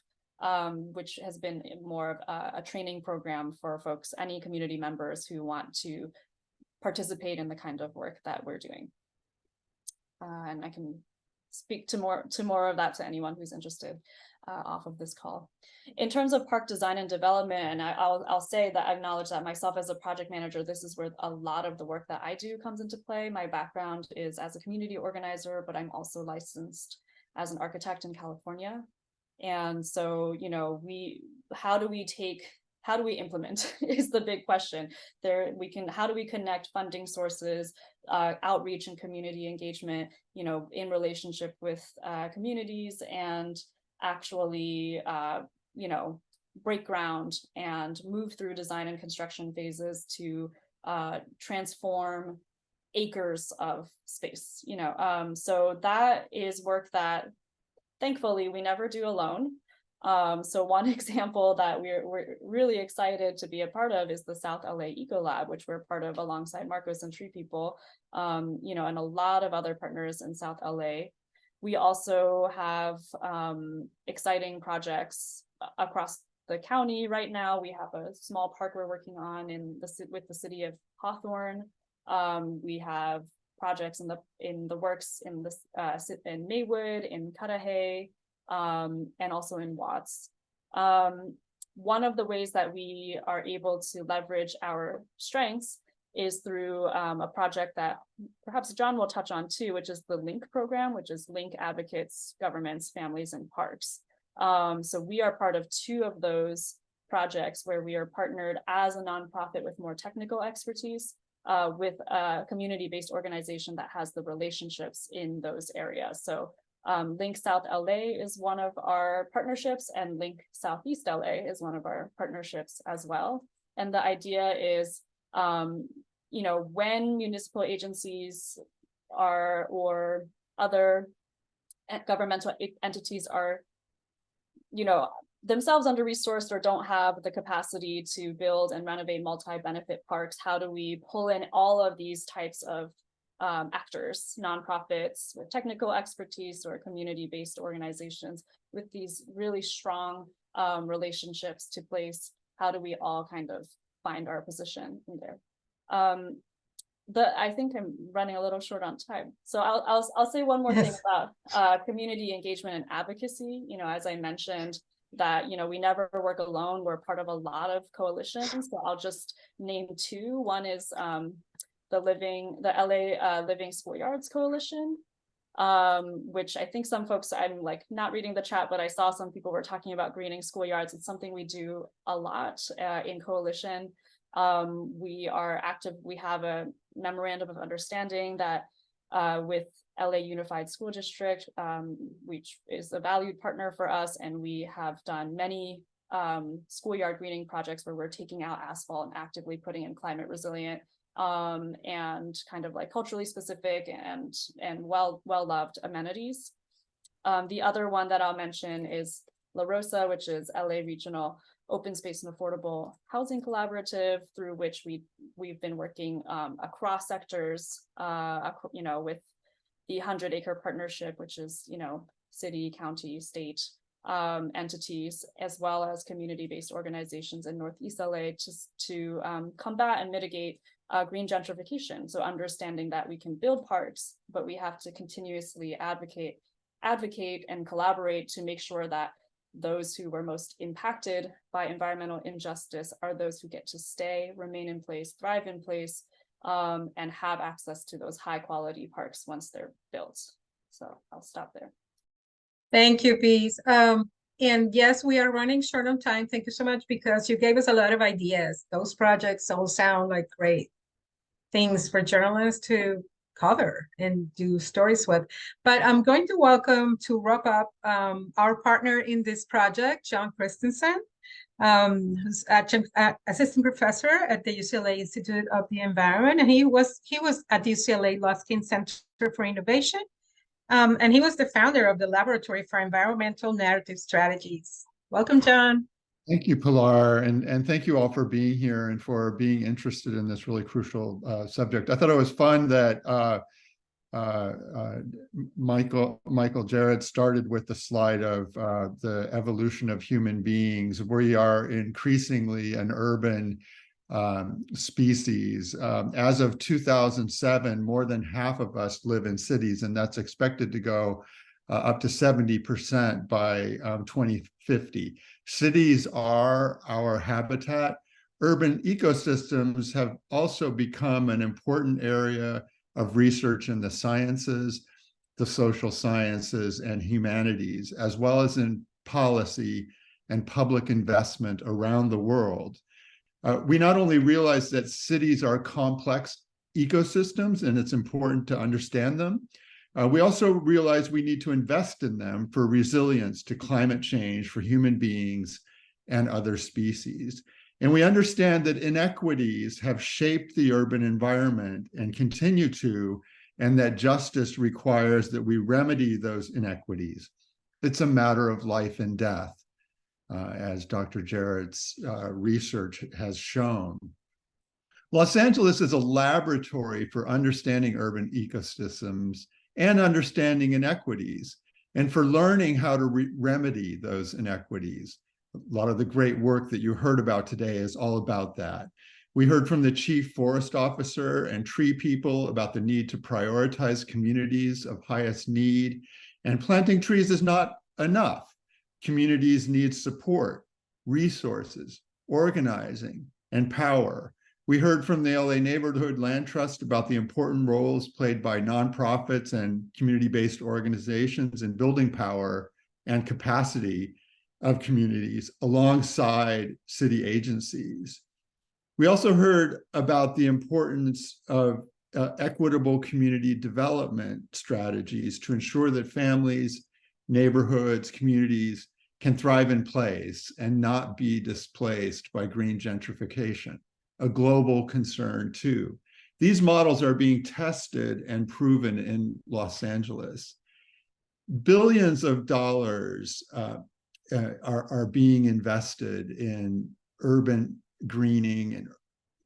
which has been more of a training program for folks, any community members who want to participate in the kind of work that we're doing. And I can speak to more of that to anyone who's interested off of this call. In terms of park design and development, and I'll say that I acknowledge that myself as a project manager, this is where a lot of the work that I do comes into play. My background is as a community organizer, but I'm also licensed as an architect in California. And so, you know, how do we implement is the big question. How do we connect funding sources, outreach and community engagement, you know, in relationship with communities, and actually, you know, break ground and move through design and construction phases to transform acres of space, you know. So that is work that thankfully we never do alone. So one example that we're really excited to be a part of is the South LA Eco Lab, which we're part of alongside Marcos and TreePeople, you know, and a lot of other partners in South LA. We also have exciting projects across the county right now. We have a small park we're working on with the city of Hawthorne. We have projects in the works in Maywood, in Cudahy, and also in Watts. One of the ways that we are able to leverage our strengths is through a project that perhaps John will touch on too, which is the LINK program, which is Link Advocates, Governments, Families, and Parks. So we are part of 2 of those projects where we are partnered as a nonprofit with more technical expertise with a community-based organization that has the relationships in those areas. So Link South LA is one of our partnerships, and Link Southeast LA is one of our partnerships as well. And the idea is, you know, when municipal agencies or other governmental entities are, you know, themselves under-resourced or don't have the capacity to build and renovate multi-benefit parks, how do we pull in all of these types of actors, nonprofits with technical expertise or community-based organizations with these really strong relationships to place? How do we all kind of find our position in there? I think I'm running a little short on time, so I'll say one more thing about community engagement and advocacy. You know, as I mentioned, that, you know, we never work alone. We're part of a lot of coalitions. So I'll just name 2. One is the LA Living Schoolyards Coalition, which I think some folks, I'm like not reading the chat, but I saw some people were talking about greening schoolyards. It's something we do a lot in coalition. We are active. We have a memorandum of understanding that with LA Unified School District, which is a valued partner for us, and we have done many schoolyard greening projects where we're taking out asphalt and actively putting in climate resilient and kind of like culturally specific and well-loved amenities. The other one that I'll mention is La Rosa, which is LA Regional Open Space and Affordable Housing Collaborative, through which we've been working across sectors, you know, with the 100-acre partnership, which is, you know, city, county, state entities, as well as community-based organizations in Northeast LA to combat and mitigate green gentrification. So understanding that we can build parks, but we have to continuously advocate and collaborate to make sure that those who were most impacted by environmental injustice are those who get to stay, remain in place, thrive in place, and have access to those high quality parks once they're built. So I'll stop there. Thank you, Peace. And yes, we are running short on time. Thank you so much, because you gave us a lot of ideas. Those projects all sound like great things for journalists to cover and do stories with. But I'm going to welcome to wrap up our partner in this project, Zhang Christensen, who's assistant professor at the UCLA Institute of the Environment. And he was at the UCLA Luskin Center for Innovation. And he was the founder of the Laboratory for Environmental Narrative Strategies. Welcome, John. Thank you, Pilar, and thank you all for being here and for being interested in this really crucial subject. I thought it was fun that Michael Jerrett started with the slide of the evolution of human beings. We are increasingly an urban species. As of 2007, more than half of us live in cities, and that's expected to go up to 70% by 2050. Cities are our habitat. Urban ecosystems have also become an important area of research in the sciences, the social sciences, and humanities, as well as in policy and public investment around the world. We not only realize that cities are complex ecosystems and it's important to understand them, we also realize we need to invest in them for resilience to climate change for human beings and other species. And we understand that inequities have shaped the urban environment and continue to, and that justice requires that we remedy those inequities. It's a matter of life and death, as Dr. Jerrett's research has shown. Los Angeles is a laboratory for understanding urban ecosystems and understanding inequities, and for learning how to remedy those inequities. A lot of the great work that you heard about today is all about that. We heard from the Chief Forest Officer and TreePeople about the need to prioritize communities of highest need, and planting trees is not enough. Communities need support, resources, organizing, and power. We heard from the LA Neighborhood Land Trust about the important roles played by nonprofits and community-based organizations in building power and capacity of communities alongside city agencies. We also heard about the importance of equitable community development strategies to ensure that families, neighborhoods, communities can thrive in place and not be displaced by green gentrification, a global concern too. These models are being tested and proven in Los Angeles. Billions of dollars are being invested in urban greening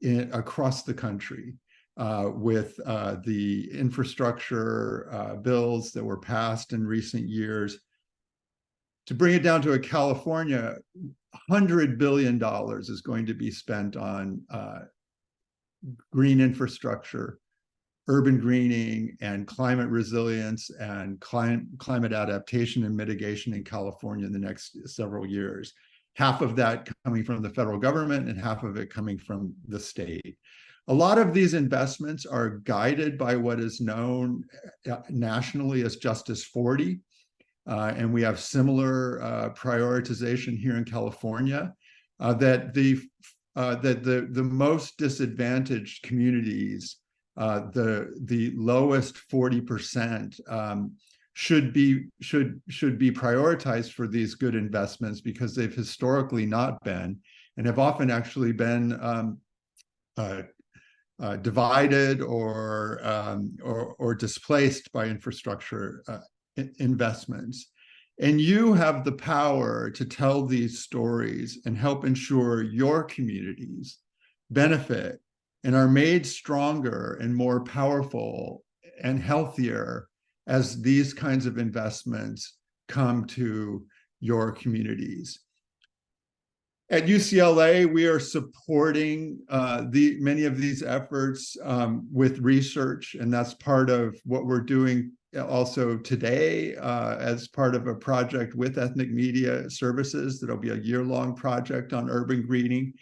and across the country with the infrastructure bills that were passed in recent years. To bring it down to a California, $100 billion is going to be spent on green infrastructure, urban greening, and climate resilience and climate adaptation and mitigation in California in the next several years. Half of that coming from the federal government and half of it coming from the state. A lot of these investments are guided by what is known nationally as Justice 40. And we have similar prioritization here in California, that the most disadvantaged communities, the lowest 40%, should be prioritized for these good investments because they've historically not been, and have often actually been divided or displaced by infrastructure investments. And you have the power to tell these stories and help ensure your communities benefit and are made stronger and more powerful and healthier as these kinds of investments come to your communities. At UCLA, we are supporting many of these efforts with research, and that's part of what we're doing also today as part of a project with Ethnic Media Services. That'll be a year-long project on urban greening.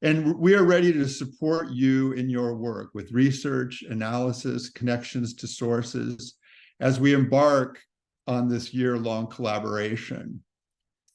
And we are ready to support you in your work with research, analysis, connections to sources, as we embark on this year-long collaboration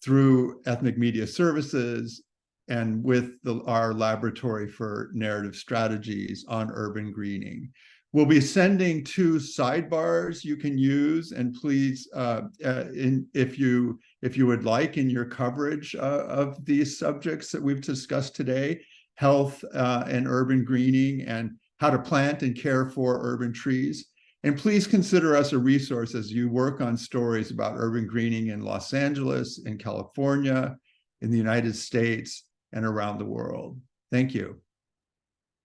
through Ethnic Media Services and with our Laboratory for Narrative Strategies on urban greening. We'll be sending 2 sidebars you can use, and please, if you would like, in your coverage of these subjects that we've discussed today, health and urban greening, and how to plant and care for urban trees. And please consider us a resource as you work on stories about urban greening in Los Angeles, in California, in the United States, and around the world. Thank you.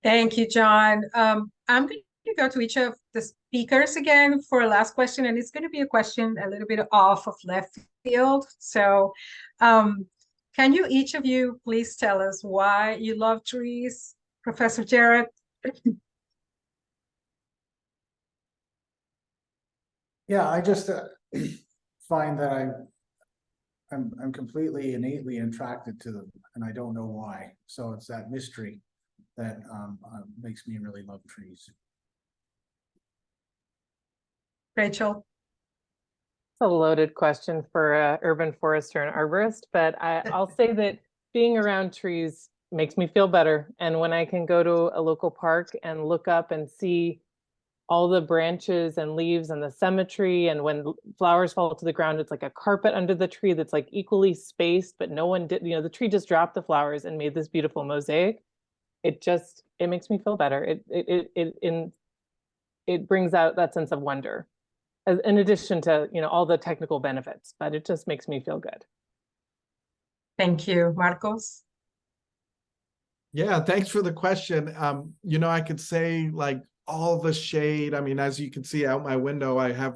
Thank you, John. I'm going to go to each of the speakers again for a last question, and it's going to be a question a little bit off of left field. So can you, each of you, please tell us why you love trees Professor Jerrett? Yeah, I just find that I'm completely innately attracted to them, and I don't know why. So it's that mystery that makes me really love trees. Rachel? It's a loaded question for an urban forester and arborist, but I'll say that being around trees makes me feel better. And when I can go to a local park and look up and see all the branches and leaves and the symmetry, and when flowers fall to the ground, it's like a carpet under the tree that's like equally spaced, but no one did, the tree just dropped the flowers and made this beautiful mosaic. It makes me feel better. It brings out that sense of wonder, in addition to, all the technical benefits, but it just makes me feel good. Thank you. Marcos? Yeah, thanks for the question. I could say like all the shade. I mean, as you can see out my window, I have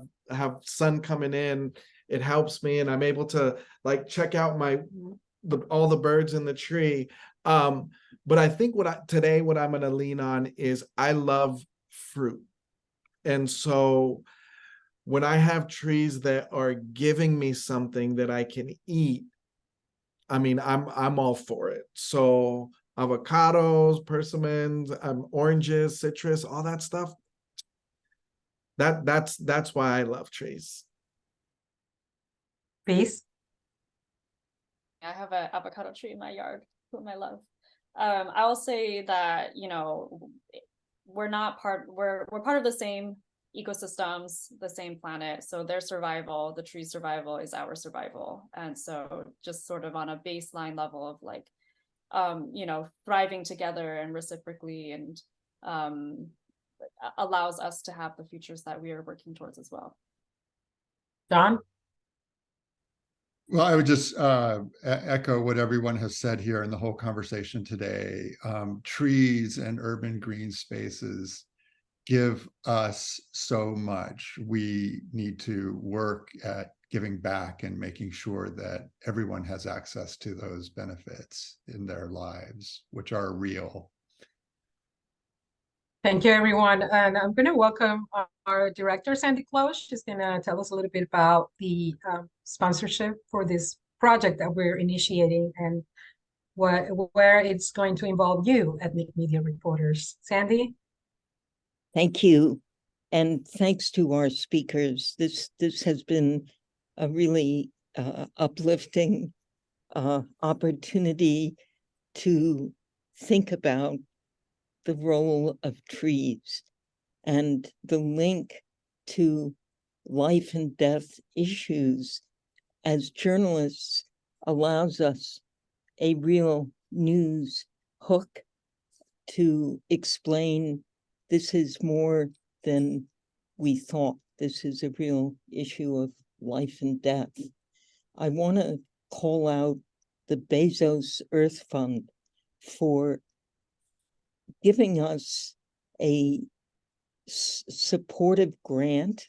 sun coming in. It helps me, and I'm able to like check out all the birds in the tree. But I think what I'm going to lean on is I love fruit, and so when I have trees that are giving me something that I can eat, I mean, I'm all for it. So avocados, persimmons, oranges, citrus, all that stuff. That's why I love trees. Please. I have an avocado tree in my yard, whom I love. I will say that, we're part of the same ecosystems, the same planet. So their survival, the tree's survival, is our survival. And so just sort of on a baseline level of like, thriving together and reciprocally, and allows us to have the futures that we are working towards as well. John? Well, I would just echo what everyone has said here in the whole conversation today. Trees and urban green spaces give us so much. We need to work at giving back and making sure that everyone has access to those benefits in their lives, which are real. Thank you, everyone. And I'm going to welcome our director, Sandy Cloche. She's going to tell us a little bit about the sponsorship for this project that we're initiating and where it's going to involve you, ethnic media reporters. Sandy? Thank you. And thanks to our speakers. This has been a really uplifting opportunity to think about the role of trees and the link to life and death issues as journalists allows us a real news hook to explain this is more than we thought. This is a real issue of life and death. I want to call out the Bezos Earth Fund for giving us a supportive grant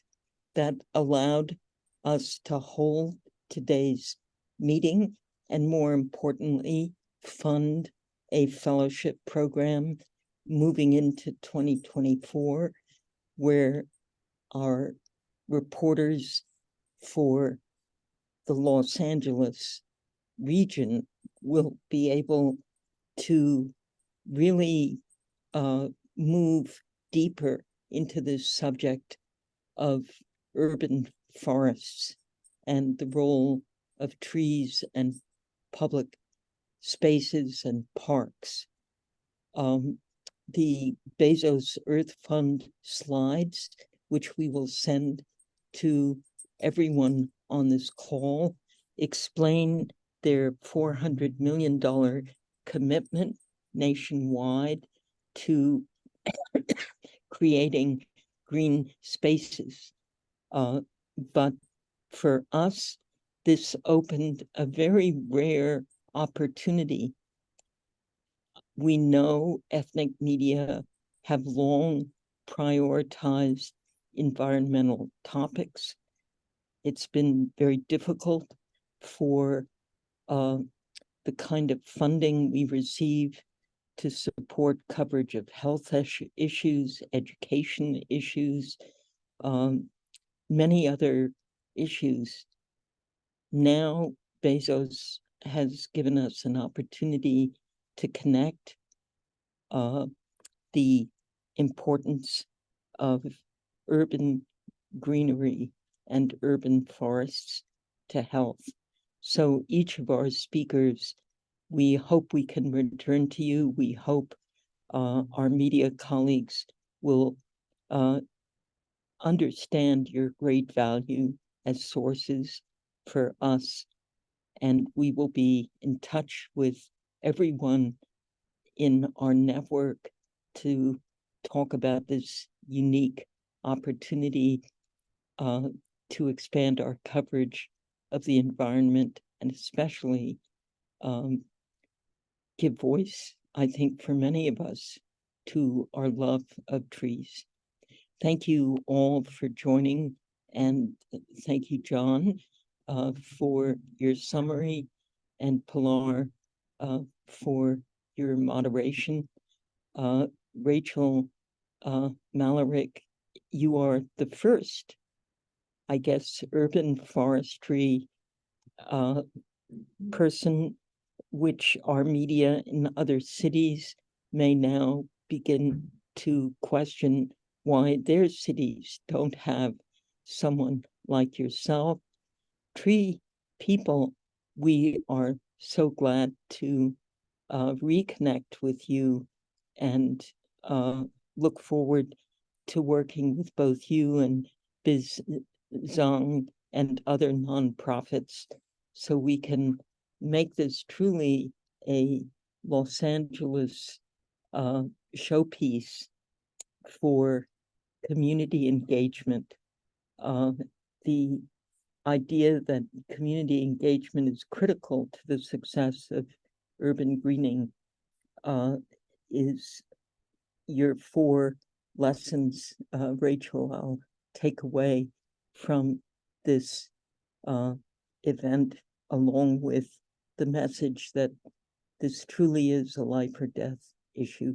that allowed us to hold today's meeting, and more importantly, fund a fellowship program moving into 2024, where our reporters for the Los Angeles region will be able to really move deeper into this subject of urban forests and the role of trees and public spaces and parks. The Bezos Earth Fund slides, which we will send to everyone on this call, explain their $400 million commitment nationwide to creating green spaces. But for us, this opened a very rare opportunity. We know ethnic media have long prioritized environmental topics. It's been very difficult for the kind of funding we receive to support coverage of health issues, education issues, many other issues. Now Bezos has given us an opportunity to connect the importance of urban greenery and urban forests to health. So each of our speakers, we hope we can return to you. We hope our media colleagues will understand your great value as sources for us. And we will be in touch with everyone in our network to talk about this unique opportunity to expand our coverage of the environment and especially give voice, I think, for many of us to our love of trees. Thank you all for joining, and thank you, John, for your summary, and Pilar for your moderation. Rachel Malarich, you are the first, I guess, urban forestry person, which our media in other cities may now begin to question why their cities don't have someone like yourself. TreePeople, we are so glad to reconnect with you and look forward to working with both you and Zhang and other nonprofits so we can make this truly a Los Angeles showpiece for community engagement. The idea that community engagement is critical to the success of urban greening is your 4 lessons, Rachel, I'll take away from this event, along with the message that this truly is a life or death issue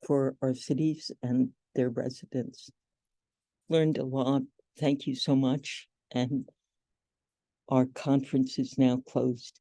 for our cities and their residents. Learned a lot. Thank you so much. And our conference is now closed.